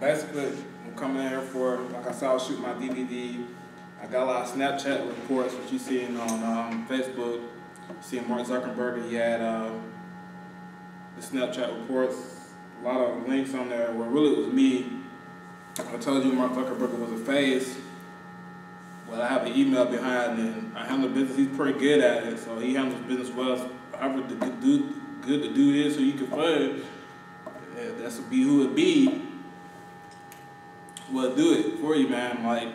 Basically, I'm coming in here for, like I said, I was shooting my DVD. I got a lot of Snapchat reports, which you seen on Facebook. Seeing Mark Zuckerberg, he had the Snapchat reports, a lot of links on there where really it was me. I told you Mark Zuckerberg was a face. Well, I have an email behind and I handle business. He's pretty good at it, so he handles business well. However good to do this so you can find. That's be who it be. Well, do it for you, man. Like,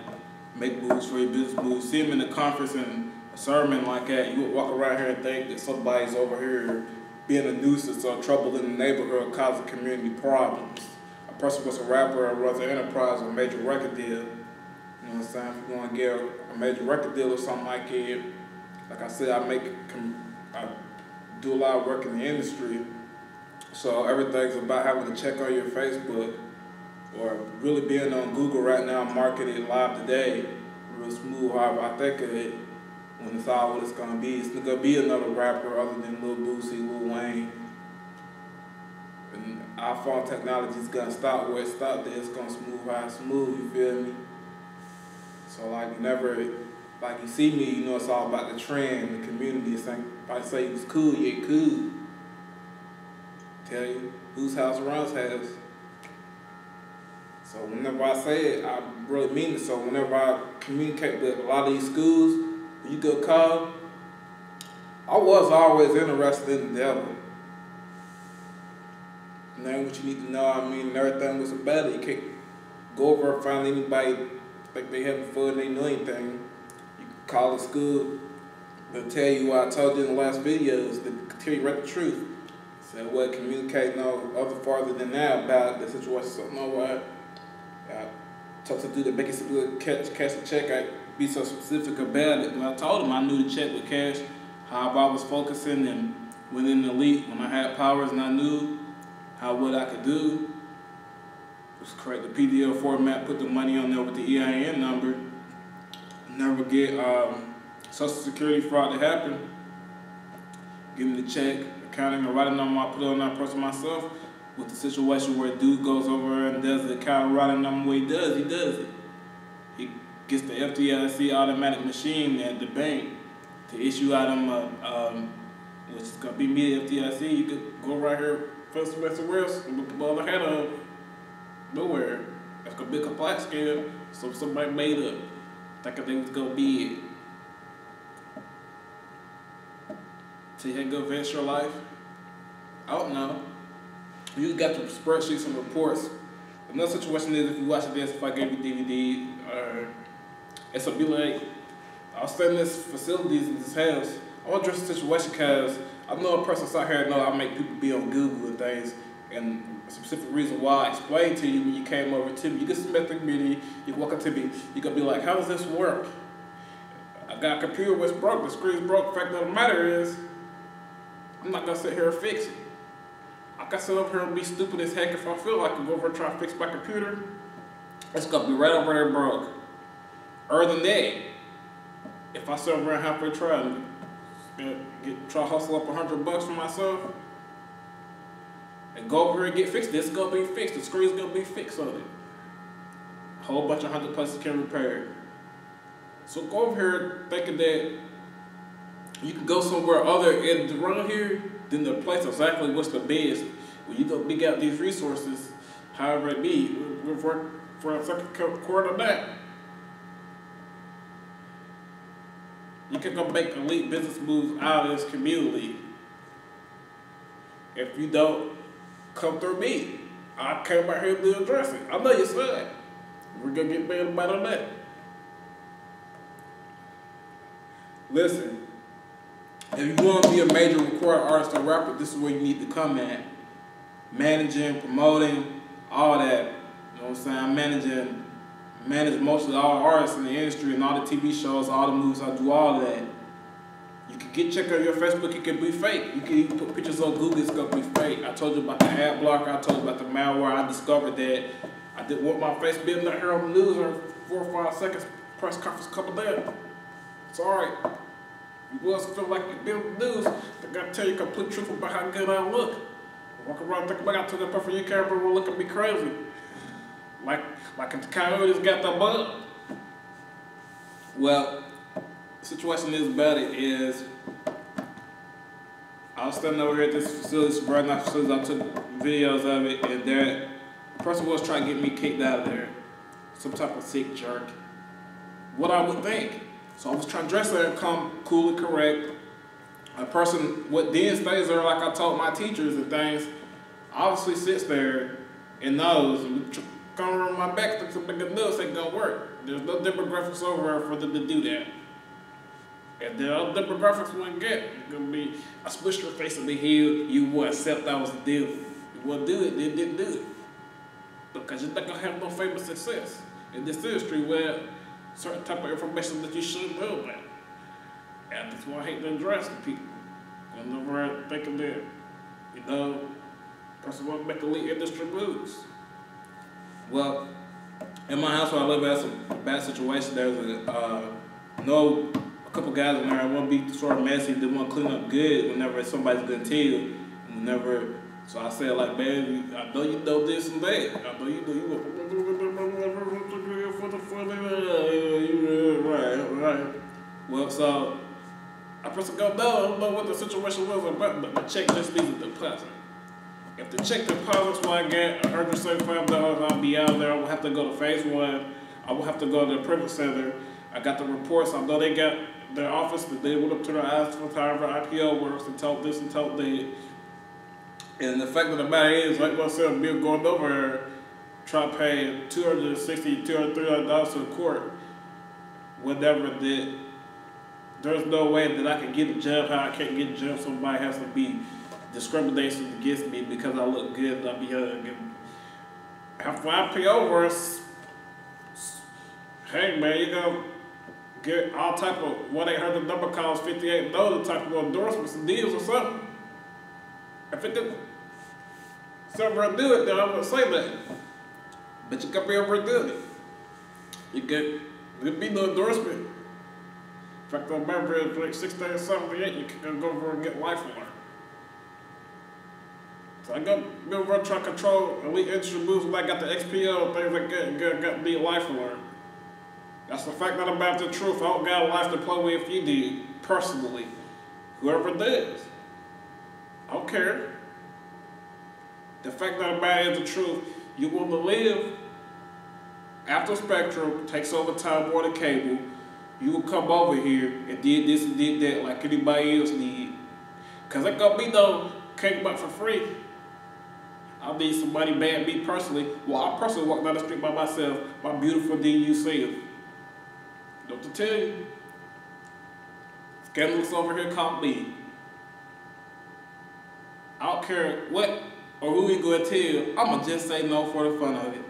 make moves for your business moves. See him in the conference and a sermon like that. You would walk around here and think that somebody's over here being a nuisance or trouble in the neighborhood, causing community problems. A person was a rapper and runs an enterprise or a major record deal. You know what I'm saying? If you want to get a major record deal or something like it, like I said, I do a lot of work in the industry. So everything's about having to check on your Facebook or really being on Google right now, marketing live today, real smooth. However, I think of it when it's all what it's gonna be. It's gonna be another rapper other than Lil Boosie, Lil Wayne. And iPhone technology is gonna stop where it stopped. There, it's gonna smooth how it's smooth. You feel me? So like you see me, you know it's all about the trend, the community. It's like if I say it's cool, you cool. Tell you whose house around house. So whenever I say it, I really mean it. So whenever I communicate with a lot of these schools, when you go call, I was always interested in the devil. And then what you need to know, I mean, everything was about it. You can't go over and find anybody think they having fun, they know anything. You can call the school, they'll tell you what I told you in the last videos, they'll tell you right the truth. So what communicate no other farther than that about the situation. So know what? I talked to the dude that make it cash a check. I be so specific about it. But I told him I knew the check would cash. How I was focusing and within the elite when I had powers and I knew what I could do. Just create the PDL format, put the money on there with the EIN number. Never get Social Security fraud to happen. Give me the check, accounting, and writing number. I put it on that person myself. With the situation where a dude goes over and does the account writing number, what he does it. He gets the FDIC automatic machine at the bank to issue out them, which is gonna be me, the FDIC. You could go right here, first somewhere else, well, I had a nowhere. That's gonna be a compliance scam. So somebody made up, thinking they was gonna be it. So you had to go advance your life. I don't know. You got the spreadsheets and reports. Another situation is if you watch this, if I gave you DVD, it's a be like, I'll stay in this facilities in this house. I want to address the situation because I know a person out here know I make people be on Google and things, and a specific reason why I explained to you when you came over to me. You can submit the community, you walk up to me, you can be like, how does this work? I got a computer what's broke, the screen's broke. The fact of the matter is, I'm not gonna sit here and fix it. I can sit up here and be stupid as heck if I feel like I can go over and try to fix my computer. It's gonna be right over there broke. Other than that, if I sit over and halfway try to hustle up $100 for myself and go over here and get fixed, this is gonna be fixed. The screen's gonna be fixed on it. A whole bunch of $100+ can repair. So go over here thinking that you can go somewhere other and around here than the place exactly what's the best. When you go big out these resources, however it be, we'll work for a second quarter of that. You can go make elite business moves out of this community. If you don't come through me, I came out here to do addressing. I know you said we're gonna get mad about that. Listen. If you want to be a major recording artist or rapper, this is where you need to come at. Managing, promoting, all that. You know what I'm saying? I manage mostly all artists in the industry and all the TV shows, all the movies, I do all that. You can check out your Facebook, it can be fake. You can even put pictures on Google, it's gonna be fake. I told you about the ad blocker, I told you about the malware. I discovered that I didn't want my face being out here on the news or 4 or 5 seconds press conference couple there. It's alright. You boys feel like you build news. I gotta tell you complete truth about how good I look. Walk around thinking I took up for your camera will look at me crazy. Like if the coyotes got the bug. Well, the situation is about it is I was standing over here at this facility, right now facility, I took videos of it, and that person was trying to get me kicked out of there. Some type of sick jerk. What I would think. So I was trying to dress there and come cool and correct. A person, what then stays there, like I told my teachers and things, obviously sits there and knows, come around my back, thinks something good news ain't gonna work. There's no demographics over there for them to do that. If the other demographics wouldn't get, it's gonna be, I smushed your face in the heel, you would accept that was the deal. You wouldn't do it, they didn't do it. Because you're not gonna have no famous success in this industry where certain type of information that you should know about. And that's why I hate to address the people. Whenever I think of that, you know, person want to make elite industry moves. Well, in my house where I live at, some bad situation. There's a couple guys in there. I want to be sort of messy. They want to clean up good whenever somebody's gonna tell you. Whenever, so I said like, man, I know you know this and that. I know you know right. Well, so I press go, no, I don't know what the situation was about, but the check just needs a deposit. If the check deposits what I get, $175, I'll be out there. I will have to go to phase 1. I will have to go to the private center. I got the reports. I know they got their office, that they went up to their eyes for however IPO works and told this and told that. And the fact of the matter is, like I said, Bill going over here, trying to pay $260, $300 to the court, whatever that. There's no way that I can get a job how I can't get a job. Somebody has to be discrimination against me because I look good and I be after IPO works, hey man, you gonna get all type of 1-800 number calls, 58 those type of endorsements and deals or something. If it didn't ever do it, then I would say that. But you gotta be able to do it. You get there'll be no endorsement. In fact, I remember it's like 16 or 78, you can go over and get life alert. So I go over and try to control elite industry moves when I got the XPO and things like that, got to be life alert. That's the fact that I'm about the truth. I don't got a life to play with if you do, personally. Whoever does. I don't care. The fact that about it is the truth. You want to live after Spectrum takes over Time Warner Cable. You will come over here and did this and did that like anybody else did. Cause ain't gonna be no came up for free. I need somebody bad me personally. Well, I personally walk down the street by myself, my beautiful DU self. Don't to tell you. Scandalous over here caught me. I don't care what or who he gonna tell, I'ma just say no for the fun of it.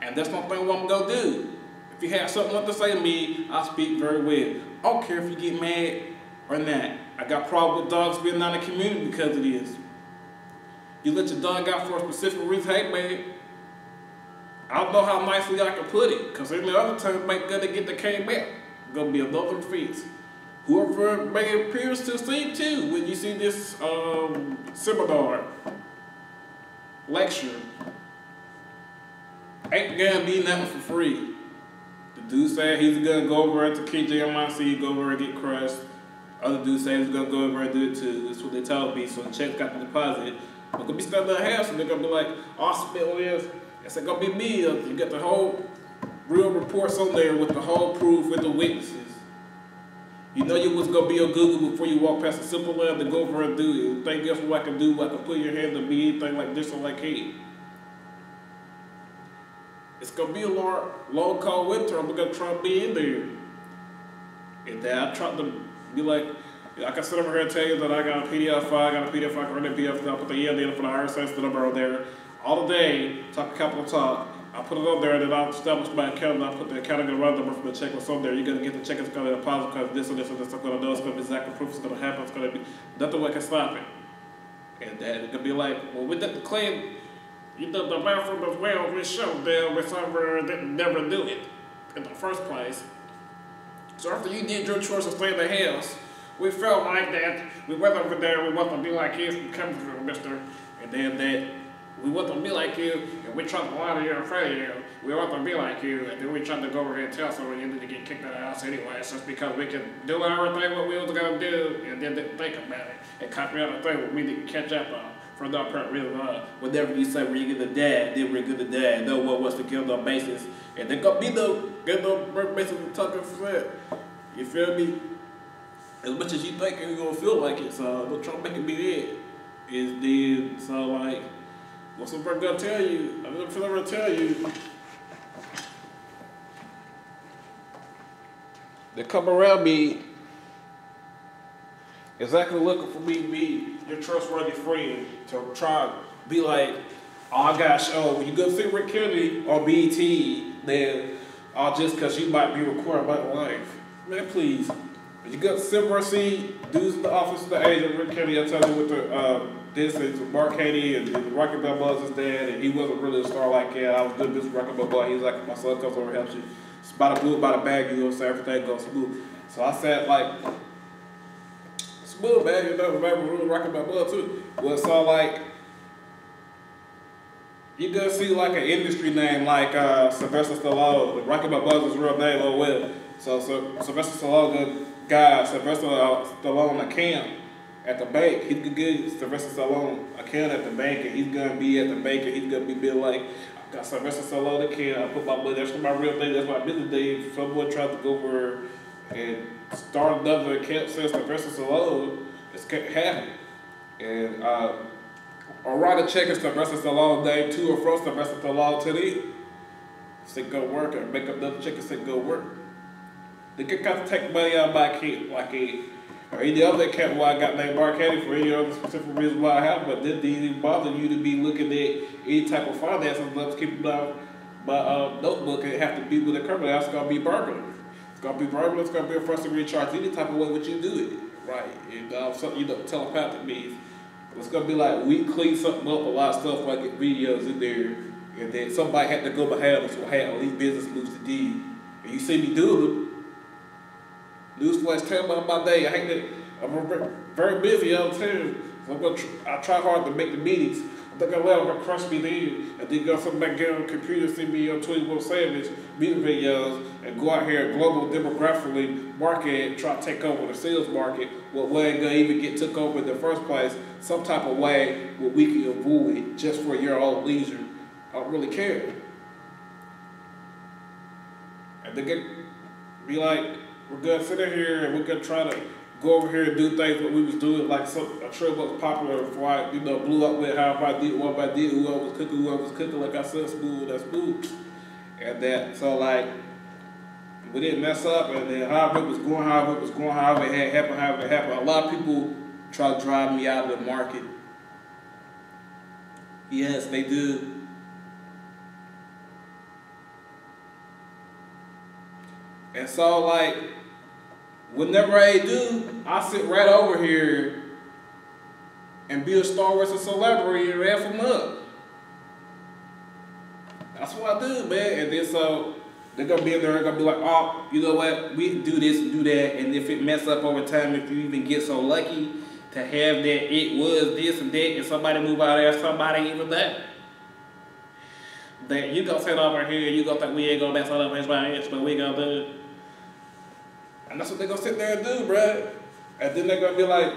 And that's one thing what I'm gonna do. If you have something to say to me, I speak very well. I don't care if you get mad or not. I got problems with dogs being out in the community because of this. You let your dog out for a specific reason, hey man, I don't know how nicely I can put it, because any other time it might gonna get the came back. Gonna be another offense. Whoever may appears to see too, when you see this seminar, lecture, ain't gonna be nothing for free. The dude said he's gonna go over to KJMIC, go over and get crushed. Other dude said he's gonna go over and do it too. That's what they told me, so the check got the deposit. But gonna be standing in the house and they're gonna be like, oh, spit on this. It's gonna be me. You got the whole real reports on there with the whole proof with the witnesses. You know you was gonna be on Google before you walk past a simple lab to go over and do it. Think else what I can do, I can put your hand to be anything like this or like hey. It's gonna be a long cold winter. I'm gonna try to be in there. And then I try to be like I can sit over here and tell you that I got a PDF file, I can run that PDF, I'll put the ELD for the RSS number on there. All the day, talk capital talk. I put it on there and then I'll establish my account and I'll put the account and the run number from the checklist on there. You're gonna get the check, it's gonna deposit because this and this and this is gonna know, it's gonna be exactly proof, it's gonna happen, it's gonna be nothing what can stop it. And then it could be like, well, we did the claim, you did the bathroom as well, we showed them, we didn't never do it in the first place. So after you did your choice to stay in the house, We felt like that. We went over there, we want to be like you, come through, mister. And then that, we want to be like you, and we tried to lie to you in front of you. We want to be like you, and then we tried to go over here and tell someone you need to get kicked out of the house anyway. It's just because we can do everything what we was going to do, and then didn't think about it. And copy out the thing what we need to catch up on. From that point, really, whatever you say, when you get the dad, then we're good to dad. No one wants to kill no basis. And they're going to be no basis to talk for that. You feel me? As much as you think you're going to feel like it, so don't try to make it be it. Is then, so like, what's somebody going to tell you? I'm going to tell you. They come around me exactly looking for me to be your trustworthy friend to try to be like, oh gosh, oh, when you go see Rick Kennedy on BET, then just because you might be recorded by the life. Man, please. When you go to Silver Sea, dudes in the office of the agent, Rick Kennedy, I tell you what this is Mark Haney and Rocky Balboa was his dad, and he wasn't really a star like that. I was good Mr. Rocky Balboa. He was like, my son comes over and helps you. It's by the blue, by the bag, you know, so everything goes smooth. So I said, like, smooth, man, you know, remember really Rocky Balboa too. Well, so like, you gonna see like an industry name like Sylvester Stallone. Rocky Balboa was his real name, oh well. So Sylvester Stallone guy, Sylvester Stallone a camp at the bank. He could get Sylvester Stallone a camp at the bank, and he's gonna be at the bank, and he's gonna be like, I got Sylvester Stallone a camp. I put my money. That's my real thing. That's my business day. Someone tried to go over and start another camp since Sylvester Stallone. It's happening, and or write a check is Sylvester Stallone name to or from Sylvester Stallone to the say go work, or make up another check and say go work. They could kind of take money out of my kid, like or any other account why I got named Mark Haney for any other specific reason why I have, but this didn't even bother you to be looking at any type of finances. Let's keep my notebook, and have to be with a criminal. That's gonna be burglary. It's gonna be burglary. It's gonna be a first degree charge. Any type of way what you do it, right? And something you know telepathic means. It's gonna be like we clean something up, a lot of stuff like videos in there, and then somebody had to go behind us or had elite business moves to do. And you see me do them. Newsflash, tell me about my day. I'm very busy all the time. So I try hard to make the meetings. I think I'm gonna crush me then, and then go something back get on the computer, see me on 21 Savage, music videos, and go out here global demographically market, try to take over the sales market. What way ain't gonna even get took over in the first place? Some type of way where we can avoid just for your own leisure. I don't really care. And they get be like, we're gonna sit in here and we're gonna try to go over here and do things what we was doing, like a trip was popular before I, blew up with how I did, what I did, whoever was cooking, like I said, smooth, that's smooth. And that, so like, we didn't mess up, and then however it was going, however it happened. A lot of people try to drive me out of the market. Yes, they do. And so like, whenever I do, I sit right over here and be a Star Wars a celebrity and ramp them up. That's what I do, man. And then so they're gonna be in there, they're gonna be like, oh, you know what? We do this and do that, and if it mess up over time, if you even get so lucky to have that it was this and that, and somebody move out there, somebody even that. That you gonna sit over here, you gonna think we ain't gonna mess up inch by inch, but we gonna do it. And that's what they're gonna sit there and do, bruh. And then they're gonna be like,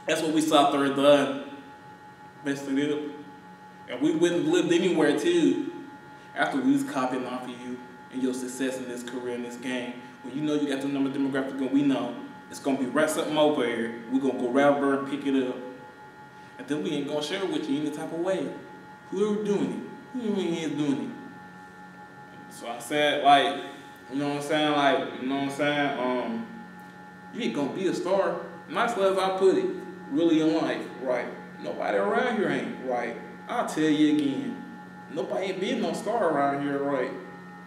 that's what we saw through done. Basically it. And we wouldn't have lived anywhere too after we was copying off of you and your success in this career, in this game. When you know you got the number demographic and we know it's gonna be right something over here, we're gonna go right over and pick it up. And then we ain't gonna share it with you any type of way. Whoever doing it, who is doing it. So I said, like, you know what I'm saying? Like, you know what I'm saying? You ain't gonna be a star. Nice as I put it, really in life, right? Nobody around here ain't, right? I'll tell you again. Nobody ain't been no star around here, right?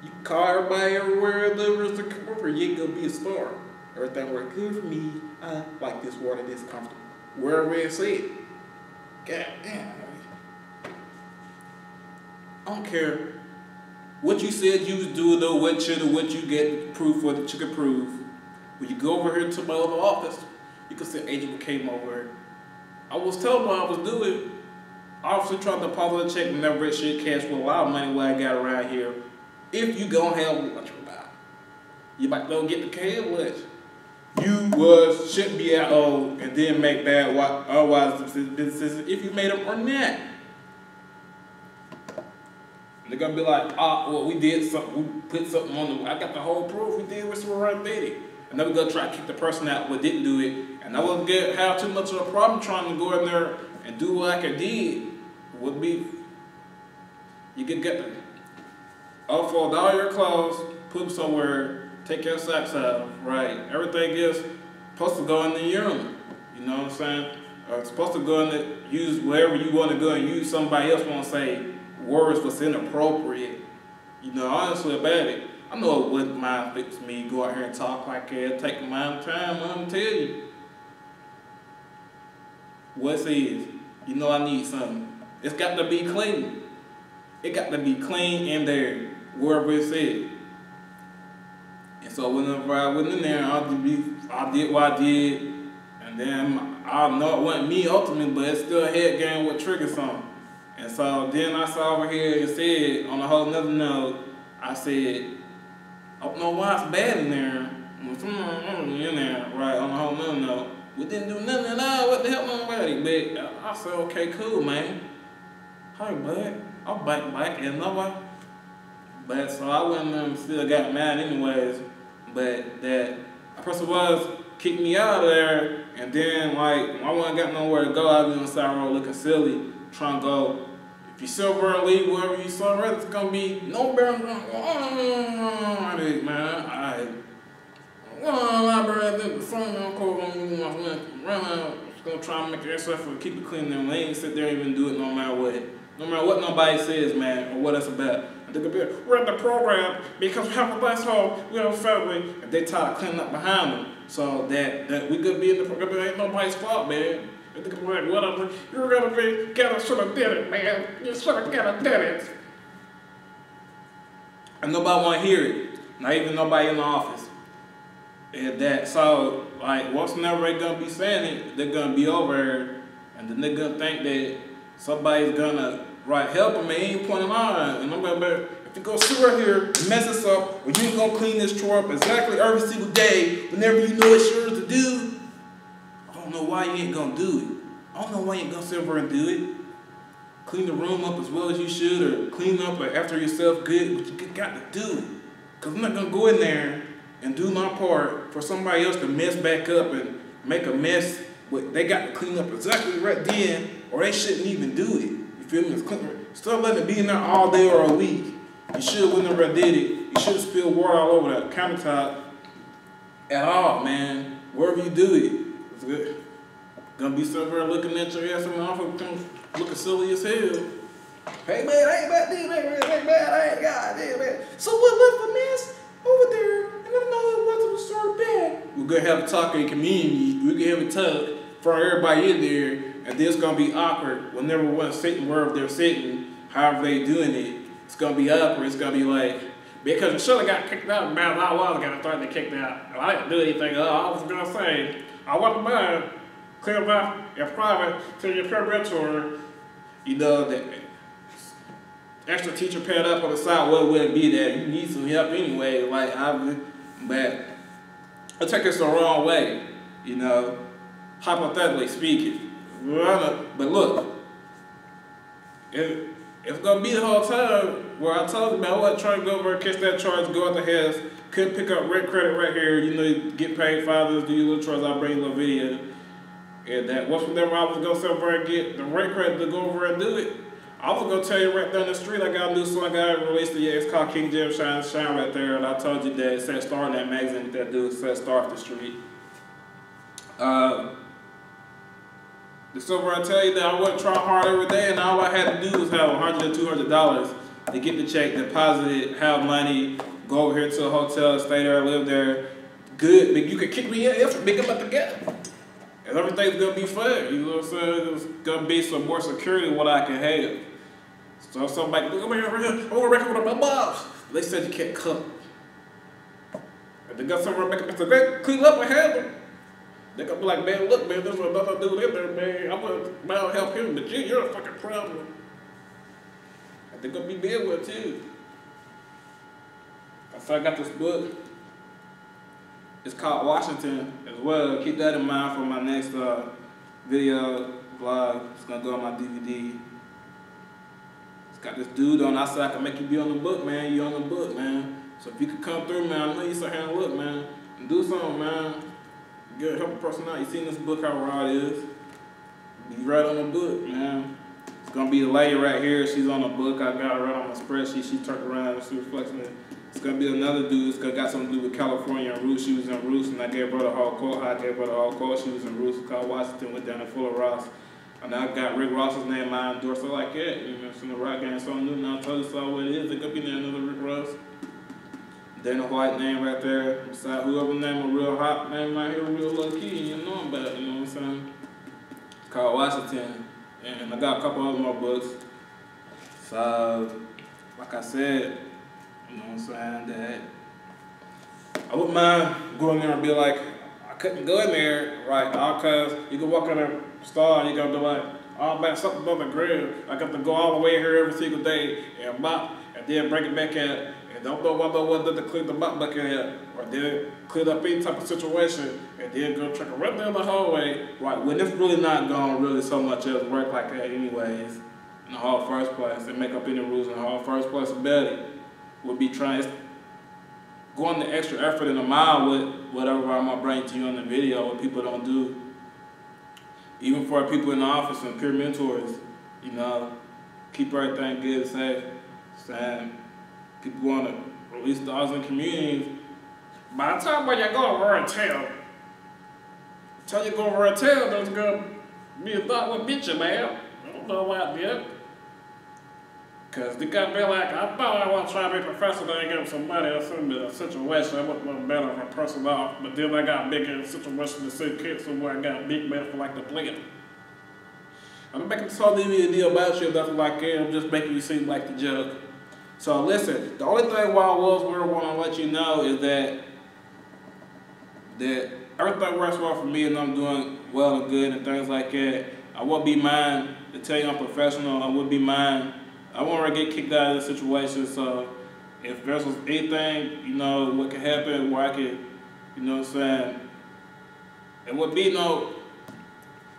You can call everybody everywhere, livers to come over, you ain't gonna be a star. Everything work good for me. I like this water, this comfortable. Wherever it's at. God damn. I don't care what you said you was doing or what you get proof for that you could prove. When you go over here to my other office, you can see Agent came over here. I was telling what I was doing. Obviously trying to deposit a check and never shit cash for a lot of money what I got around here. If you gonna have lunch or not. You might go get the cab lunch. You shouldn't be at home and then make bad otherwise decisions if you made them or not. They're gonna be like, well, we did something, we put something on the, I got the whole proof, we did what's right there. And then we're gonna try to kick the person out who didn't do it. And I wouldn't have too much of a problem trying to go in there and do what I could did. Would be, you could get them. Unfold all your clothes, put them somewhere, take your socks out, right? Everything is supposed to go in the urinal. You know what I'm saying? Or it's supposed to go in the, use wherever you want to go and use somebody else want to say words was inappropriate. You know, honestly about it. I know it wouldn't mind fix me, go out here and talk like that, take my time, I'm gonna tell you. What it is, you know I need something. It's got to be clean. It got to be clean in there, wherever it's at. And so whenever I went in there, I did what I did, and then I know it wasn't me ultimately, but it still head game what triggered something. And so then I saw over here and said, on a whole nother note, I said, I don't know why it's bad in there. In there, right, on a whole nother note. We didn't do nothing at all, what the hell nobody? But I said, okay, cool, man. Hey, bud, I'll back and nobody. But so I went and still got mad anyways. But that person kicked me out of there, and then like I wasn't got nowhere to go. I was on the side road looking silly, trying to go. If you silver and leave wherever you silver, it's gonna be no better than man. The phone call on run out. Just gonna try and make yourself and keep it clean. And they ain't sit there and even do it no matter what. No matter what nobody says, man, or what it's about. And they're gonna be like, we're in the program because we have a nice home, we have a family, and they try to clean up behind them. So that we could be in the program, it ain't nobody's fault, man. And they're gonna be like, whatever, you're gonna be, should have did it, man. You should have did it. And nobody wanna hear it. Not even nobody in the office. And that, so, like, once whenever they're gonna be saying it, they're gonna be over here, and then they're gonna think that somebody's gonna help them at any point in line. And I'm gonna be, if you go sit right here and mess this up, or you ain't gonna clean this drawer up exactly every single day, whenever you know it's yours to do, I don't know why you ain't gonna do it. I don't know why you ain't gonna sit over and do it. Clean the room up as well as you should, or clean up after yourself good, but you got to do it. Because I'm not gonna go in there and do my part for somebody else to mess back up and make a mess. They got to clean up exactly right then, or they shouldn't even do it. You feel me? Still letting it be in there all day or a week. You should have whenever I did it. You should have spilled water all over that countertop at all, man. Wherever you do it, it's good. Gonna be somewhere looking at your ass in the office, looking silly as hell. Hey man, I ain't about this, I ain't got this, man. So what left a mess over there? And I know it wasn't so bad. We're gonna have a talk in the community. We're gonna have a talk for everybody in there, and then it's gonna be awkward whenever one's sitting wherever they're sitting, however they doing it. It's gonna be awkward. It's gonna be like, because the should have got kicked out about an hour ago, started to kicked out. I didn't do anything. I was gonna say, I wasn't mind clear about your private to your preparatory. You know that extra teacher pad up on the side. What would it be that you need some help anyway? Like but I take this the wrong way. You know, hypothetically speaking. But look, it's gonna be the whole time where I told you about what trying to go over and catch that charge, go out the house, couldn't pick up rent credit right here, you know, you get paid $5, do your little charge, I'll bring you a little video. And that once whenever I was gonna sit over and get the rent credit to go over and do it, I was gonna tell you right down the street, I got a new song I got released, it's called King Jim Shine right there, and I told you that it said star in that magazine that dude said star off the street. So where I tell you that I wasn't trying hard every day, and all I had to do was have $100 or $200 to get the check, deposit it, have money, go over here to a hotel, stay there, live there. Good, but you could kick me in if make them up together. And everything's gonna be fair, you know what I'm saying? There's gonna be some more security what I can have. So somebody, look over here, I'm gonna record with my boss. They said you can't cut. If they got somewhere making Mr. Great clean up and handle, they gonna be like, man, look, man, there's another dude in there, man. I'm gonna help him, but you're a fucking problem. And they're gonna be deal with too. So I got this book. It's called Washington as well. Keep that in mind for my next video vlog. It's gonna go on my DVD. It's got this dude on outside can make you be on the book, man. You on the book, man. So if you could come through, man, I know you sit here and look, man, and do something, man. Get help a person out. You seen this book how raw it is? Be right on the book, man. It's gonna be the lady right here. She's on the book. I got her right on my spreadsheet. She turned around and she was flexing it. It's gonna be another dude. It's got something to do with California and Roots. She was in Roots, and I gave her the whole quote. I gave her the whole quote. She was in Roots. It's called Washington. Went down in Fuller Ross. And I got Rick Ross's name. I endorsed her like that. You know, it's in the rock game. So new. Now I told you so what it is. It could be another Rick Ross. Dana White name right there. Beside whoever name a real hot name right here, real low key. You know about it. You know what I'm saying? It's called Washington. And I got a couple other more books. So, like I said, you know what I'm saying, that I wouldn't mind going there and be like, I couldn't go in there, right, all cause you can walk in a store and you're gonna be like, oh man, something on the grill. I got to go all the way here every single day and mop, and then bring it back out, and don't know whether to clean the mop bucket out, or then clean up any type of situation, and then go check right down the hallway, right, when it's really not gonna really so much as work like that anyways, in the whole first place, and make up any rules in the whole first place about it. Would be trying, going the extra effort in a mile with whatever I'm gonna bring to you in the video, what people don't do. Even for people in the office and peer mentors, you know, keep everything good and safe. Saying people wanna release dogs in communities. By the time when you go over and tell you go over and tell, there's gonna be a thought what bitch you, man. I don't know why I did. Cause they got me like, I thought I want to try to be a professor, then I give them some money or something in a situation. I want no better of a person off. But then I got big in a situation to see kids somewhere I got a big man for like the player. I'm making this whole deal about you, nothing like that. I'm just making you seem like the joke. So listen, the only thing while I was where I want to let you know is that everything works well for me and I'm doing well and good and things like that. I won't be mine to tell you I'm professional. I wouldn't be mine. I want to get kicked out of the situation, so if there's anything, you know, what could happen where I could, you know what I'm saying, it would be no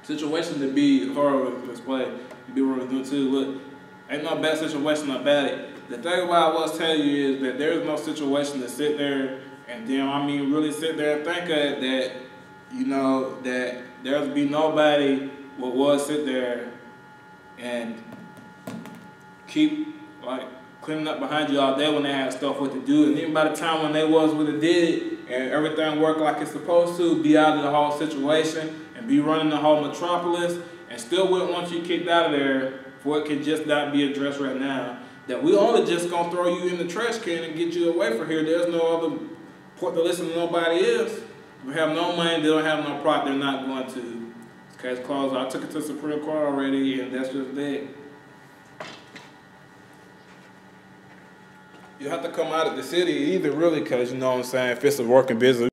situation to be horrible in this way. Be what we're doing too. Look, ain't no bad situation about it. The thing about I was telling you is that there's no situation to sit there and then, I mean, really sit there and think of it, that, you know, that there's be nobody would sit there and keep like cleaning up behind you all day when they had stuff what to do, and even by the time when they would have did it and everything worked like it's supposed to, be out of the whole situation and be running the whole metropolis, and still wouldn't want you kicked out of there for it could just not be addressed right now. That we only just gonna throw you in the trash can and get you away from here. There's no other point to listen to nobody else. If they have no money, they don't have no product, they're not going to. This case closed. I took it to the Supreme Court already, and that's just that. You have to come out of the city either, really, because, you know what I'm saying, if it's a working business.